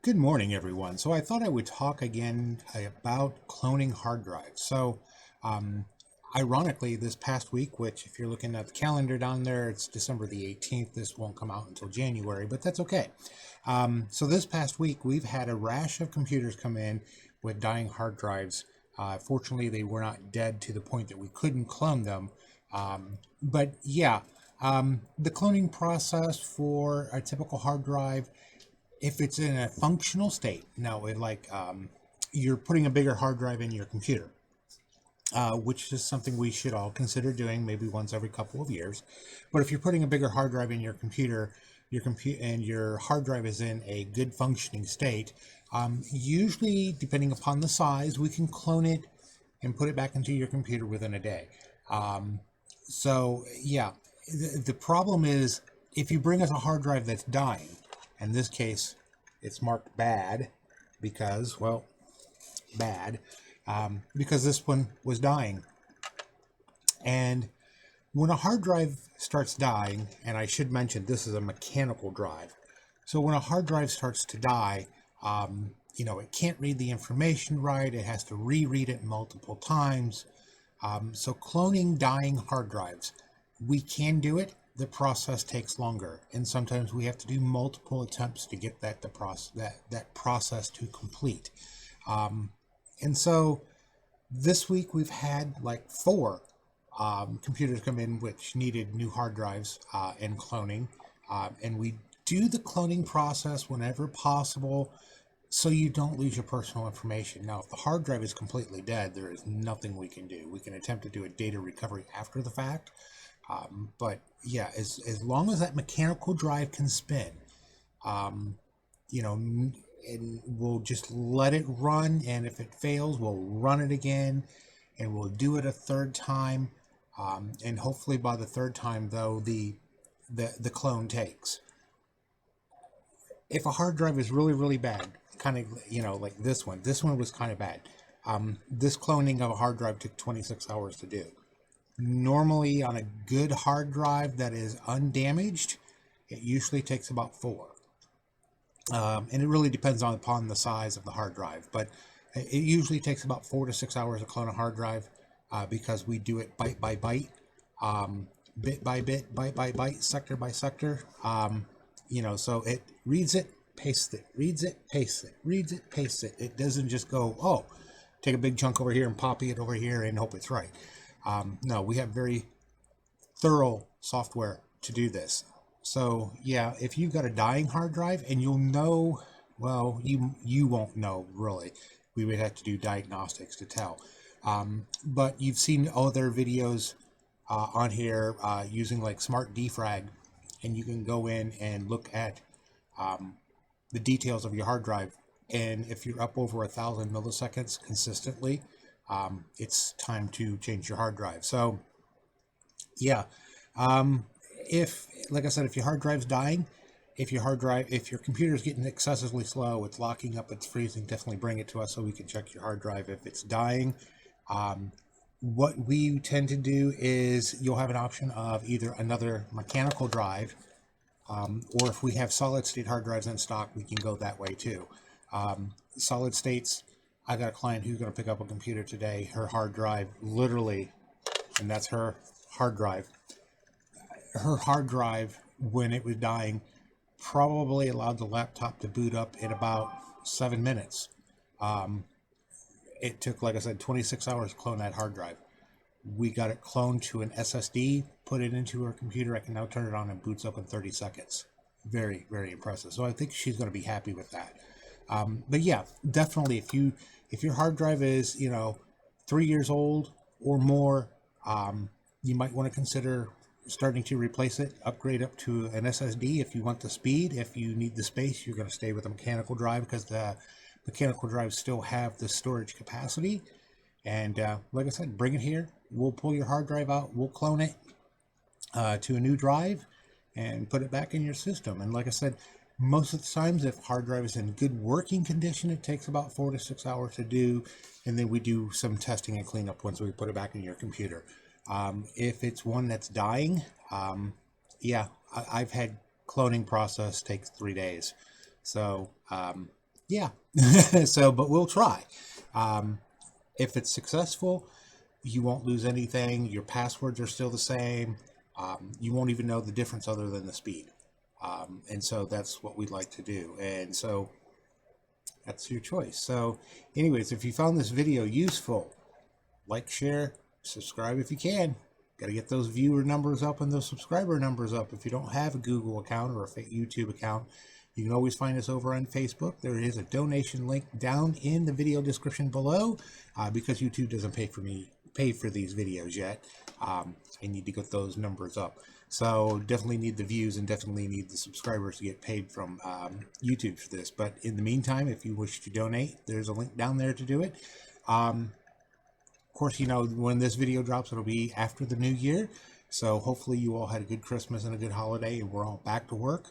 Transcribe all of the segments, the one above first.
Good morning, everyone. So I thought I would talk again about cloning hard drives. Um, Ironically, this past week, which if you're looking at the calendar down there, it's December the 18th. This won't come out until January, but that's okay. So this past week, we've had a rash of computers come in with dying hard drives. Fortunately, they were not dead to the point that we couldn't clone them. But yeah, the cloning process for a typical hard drive, if it's in a functional state, now you're putting a bigger hard drive in your computer, which is something we should all consider doing maybe once every couple of years. But if you're putting a bigger hard drive in your computer, and your hard drive is in a good functioning state, usually depending upon the size, we can clone it and put it back into your computer within a day. So yeah, the problem is if you bring us a hard drive that's dying, in this case, it's marked bad because, well, bad, because this one was dying. And when a hard drive starts dying, and I should mention this is a mechanical drive, so when a hard drive starts to die, it can't read the information right. It has to reread it multiple times. So cloning dying hard drives, we can do it. The process takes longer, and sometimes we have to do multiple attempts to get that process to complete. And so this week we've had like four computers come in which needed new hard drives and cloning, and we do the cloning process whenever possible so you don't lose your personal information. Now, if the hard drive is completely dead, there is nothing we can do. We can attempt to do a data recovery after the fact. But yeah, as long as that mechanical drive can spin, and we'll just let it run. And if it fails, we'll run it again, and we'll do it a third time. And hopefully by the third time, though, the clone takes. If a hard drive is really, really bad, kind of, like this one was kind of bad. This cloning of a hard drive took 26 hours to do. Normally, on a good hard drive that is undamaged, it usually takes about 4. And it really depends upon the size of the hard drive, but it usually takes about 4 to 6 hours to clone a hard drive, because we do it byte by byte, bit by bit, byte by byte, sector by sector. So it reads it, pastes it, reads it, pastes it, reads it, pastes it. It doesn't just go, oh, take a big chunk over here and copy it over here and hope it's right. No, we have very thorough software to do this. So yeah, if you've got a dying hard drive, and you'll know, well, you won't know really. We would have to do diagnostics to tell. But you've seen other videos on here using like Smart Defrag, and you can go in and look at the details of your hard drive. And if you're up over 1,000 milliseconds consistently, it's time to change your hard drive. So yeah, if, like I said, if your hard drive's dying, if your computer's getting excessively slow, it's locking up, it's freezing, definitely bring it to us so we can check your hard drive. If it's dying, what we tend to do is you'll have an option of either another mechanical drive, or if we have solid state hard drives in stock, we can go that way too. Solid states, I got a client who's going to pick up a computer today. Her hard drive, literally, and that's her hard drive. Her hard drive, when it was dying, probably allowed the laptop to boot up in about 7 minutes. It took, like I said, 26 hours to clone that hard drive. We got it cloned to an SSD, put it into her computer. I can now turn it on and boots up in 30 seconds. Very, very impressive. So I think she's going to be happy with that. But yeah, definitely, if your hard drive is 3 years old or more, you might want to consider starting to replace it, upgrade up to an SSD if you want the speed. If you need the space, you're going to stay with a mechanical drive, because the mechanical drives still have the storage capacity. And like I said, bring it here. We'll pull your hard drive out. We'll clone it to a new drive and put it back in your system. And like I said, most of the times, if hard drive is in good working condition, it takes about 4 to 6 hours to do. And then we do some testing and cleanup once we put it back in your computer. If it's one that's dying, yeah, I've had cloning process takes 3 days. So Yeah. So, but we'll try. If it's successful, you won't lose anything. Your passwords are still the same. You won't even know the difference other than the speed. And so that's what we'd like to do. And so that's your choice. So anyways, if you found this video useful, like, share, subscribe if you can. Got to get those viewer numbers up and those subscriber numbers up. If you don't have a Google account or a YouTube account, you can always find us over on Facebook. There is a donation link down in the video description below, because YouTube doesn't pay for these videos yet. I need to get those numbers up. So definitely need the views and definitely need the subscribers to get paid from YouTube for this. But in the meantime, if you wish to donate, there's a link down there to do it. Of course, you know, when this video drops, it'll be after the new year. So hopefully you all had a good Christmas and a good holiday, and we're all back to work.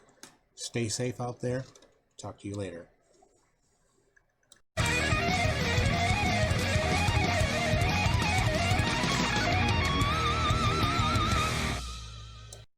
Stay safe out there. Talk to you later.